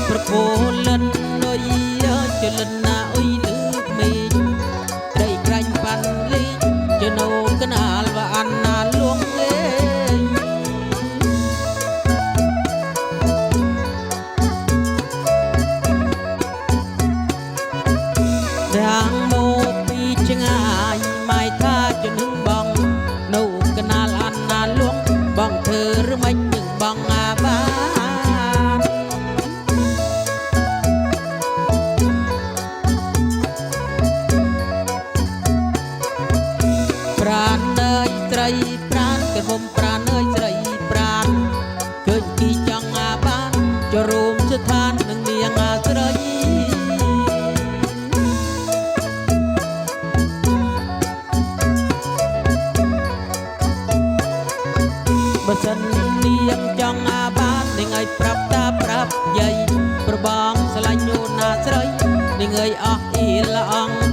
ប្រគល់លិនអុយចលនាអុយលឺមេត្រីក្រាញ់ប៉ាន់លីចនោកណាលវ៉ាអានណាលួងទាំងមកពីឆ្ងាយម៉ៃថាចនឹងបងនៅកណាលអានណាលួងបងធ្វើរមិននឹងបងអាបានប្រានអើយត្រីប្រានក្រមុំប្រានអើយត្រីប្រានឃើញគីចង់អាបានចូលរួមស្ថាននឹងនាងអាស្រីបើសិននាងចង់អាបាននាងឲ្យប្រាប់តាប្រាប់យាយប្របងស្រឡាញ់ញូនណាស្រីនាងឲ្យអស់អ៊ីលអង